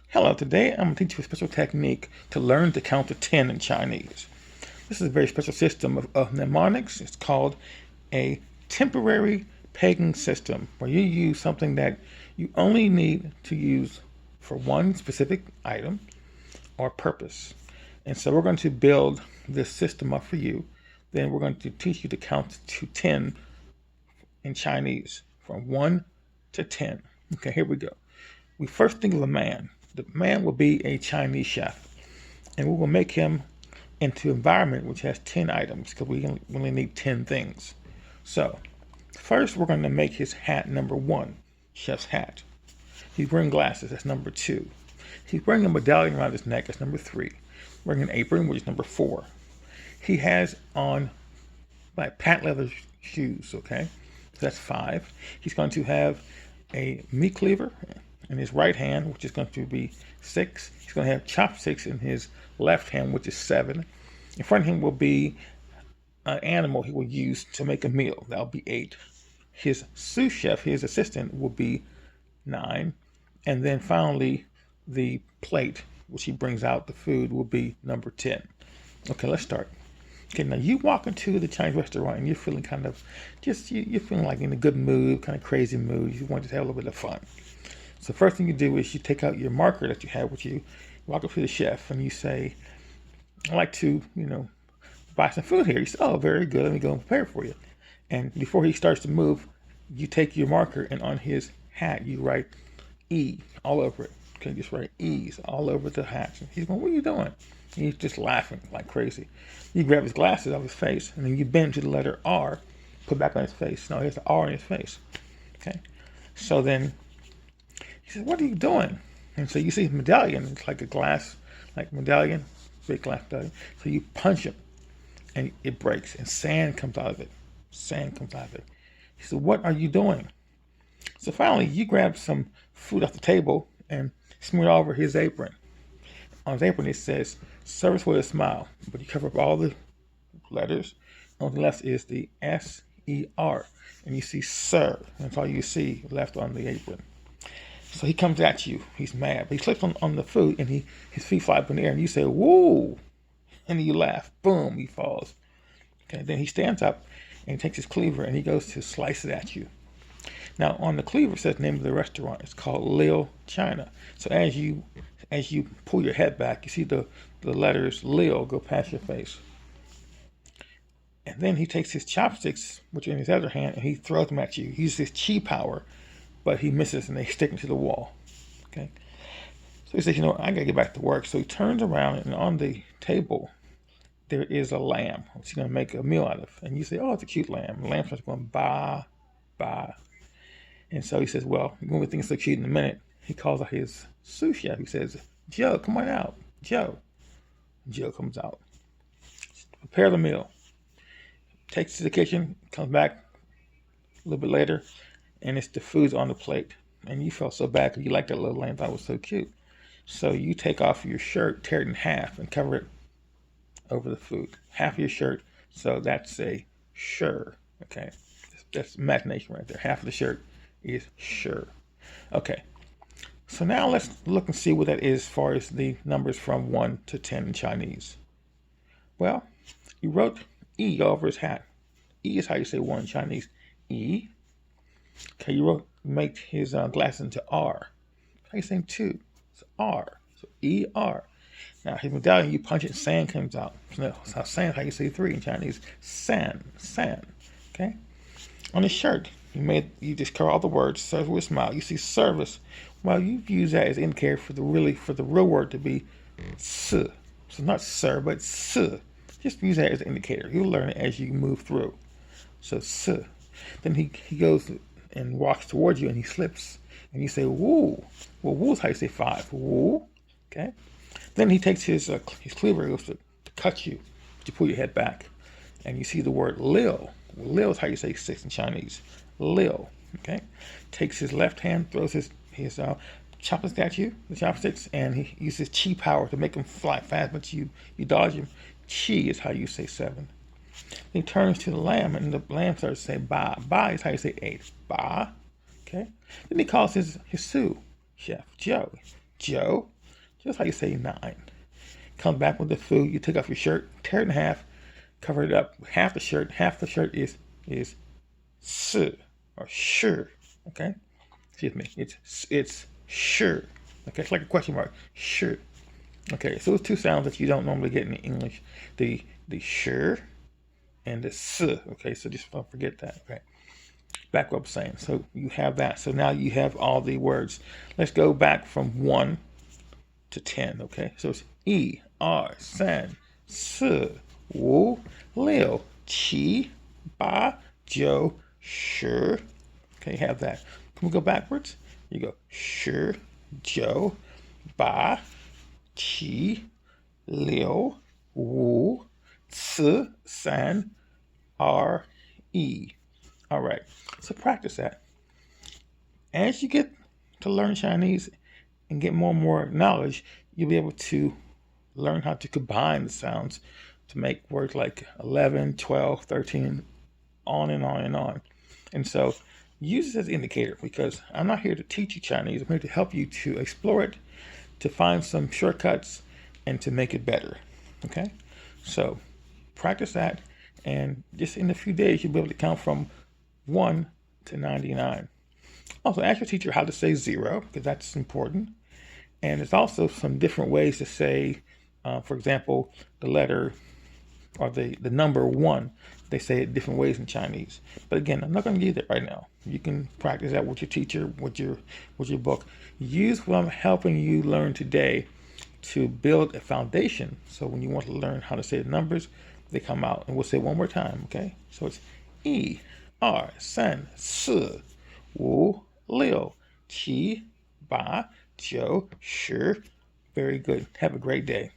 Hello, today I'm going to teach you a special technique to learn to count to 10 in Chinese. This is a very special system of mnemonics. It's called a temporary pegging system, where you use something that you only need to use for one specific item or purpose. And so we're going to build this system up for you. Then we're going to teach you to count to 10 in Chinese, from 1 to 10. Okay, here we go. We first think of a man. The man will be a Chinese chef, and we will make him into an environment which has 10 items, because we only need 10 things. So first we're going to make his hat number 1, chef's hat. He's wearing glasses, that's number 2. He's wearing a medallion around his neck, that's number 3. Wearing an apron, which is number 4. He has on like patent leather shoes, okay? So that's 5. He's going to have a meat cleaver in his right hand, which is going to be 6. He's going to have chopsticks in his left hand, which is 7. In front of him will be an animal he will use to make a meal. That'll be 8. His sous chef, his assistant, will be 9. And then finally, the plate, which he brings out the food, will be number 10. Okay, let's start. Okay, now you walk into the Chinese restaurant and you're feeling kind of you're feeling like in a good mood, kind of crazy mood. You want to have a little bit of fun. So first thing you do is you take out your marker that you have with you, walk up to the chef, and you say, I'd like to, buy some food here. He says, oh, very good. Let me go and prepare it for you. And before he starts to move, you take your marker, and on his hat, you write E all over it. Okay, just write E's all over the hat. And he's going, what are you doing? And he's just laughing like crazy. You grab his glasses off his face, and then you bend to the letter R, put back on his face. No, he has the R on his face. Okay, so then he says, what are you doing? And so you see his medallion. It's like a glass, like medallion, big glass medallion. So you punch him, and it breaks, and sand comes out of it. Sand comes out of it. He said, what are you doing? So finally, you grab some food off the table and smear it all over his apron. On his apron, it says, service with a smile. But you cover up all the letters. On the left is the S-E-R. And you see sir. That's all you see left on the apron. So he comes at you. He's mad. But he slips on the food, and his feet fly up in the air. And you say, whoa. And you laugh. Boom, he falls. Okay, then he stands up, and he takes his cleaver, and he goes to slice it at you. Now, on the cleaver says the name of the restaurant. It's called Lil China. So as you pull your head back, you see the letters Lil go past your face. And then he takes his chopsticks, which are in his other hand, and he throws them at you. He uses his chi power, but he misses, and they stick into the wall. Okay. So he says, I gotta get back to work. So he turns around, and on the table, there is a lamb, which he's gonna make a meal out of. And you say, oh, it's a cute lamb. The lamb starts going, ba, ba. And so he says, well, you're going to think it's so cute in a minute. He calls out his sous chef. He says, Joe, come on out. Joe. Joe comes out. Prepare the meal. Takes it to the kitchen, comes back a little bit later, and it's the food's on the plate. And you felt so bad because you liked that little lamb. Thought it was so cute. So you take off your shirt, tear it in half, and cover it over the food. Half of your shirt. So that's a sure. Okay. That's imagination right there. Half of the shirt is sure. Okay. So now let's look and see what that is as far as the numbers from 1 to 10 in Chinese. Well, you wrote E all over his hat. E is how you say 1 in Chinese. E. Okay, you make his glasses into R. How you say 2? It's R. So E-R. Now his medallion, you punch it, sand comes out. So sand, how you say 3 in Chinese. San. San. Okay? On his shirt, you just cover all the words, service with a smile. You see service. Well, you use that as indicator for the real word to be s. So not sir, but s. Just use that as an indicator. You'll learn it as you move through. So s. Then he goes and walks towards you, and he slips, and you say woo. Well, woo is how you say 5. Woo. Okay. Then he takes his cleaver, goes to cut you, but you pull your head back, and you see the word lil. Lil is how you say 6 in Chinese. Lil. Okay. Takes his left hand, throws his chopsticks at you, the chopsticks, and he uses chi power to make them fly fast, but you dodge him. Chi is how you say 7. He turns to the lamb, and the lamb starts to say ba. Ba is how you say 8. Ba. Okay. Then he calls his sous chef, Joe. Joe. Just how you say 9. Come back with the food. You take off your shirt, tear it in half, cover it up. Half the shirt is s or sure. Okay, excuse me. It's sure. Okay, it's like a question mark. Sure. Okay, so those two sounds that you don't normally get in English, the sure and the s. Okay, so just don't forget that. Okay, back what I'm saying. So you have that. So now you have all the words. Let's go back from 1 to 10. Okay, so it's E R san si wu liu qi ba jiu shi. Okay, you have that. Can we go backwards? You go shi jiu ba qi liu wu ci san r e. All right, so practice that. As you get to learn Chinese and get more and more knowledge, you'll be able to learn how to combine the sounds to make words like 11, 12, 13, on and on and on. And so use this as an indicator, because I'm not here to teach you Chinese. I'm here to help you to explore it, to find some shortcuts, and to make it better. Okay? So practice that, and just in a few days, you'll be able to count from 1 to 99. Also, ask your teacher how to say 0, because that's important. And there's also some different ways to say, for example, the letter or the number 1. They say it different ways in Chinese. But again, I'm not going to give you that right now. You can practice that with your teacher, with your book. Use what I'm helping you learn today to build a foundation. So when you want to learn how to say the numbers, they come out. And we'll say it one more time, okay? So it's E, R, san, si, wu, liu, qi, ba, jiu, shi. Very good. Have a great day.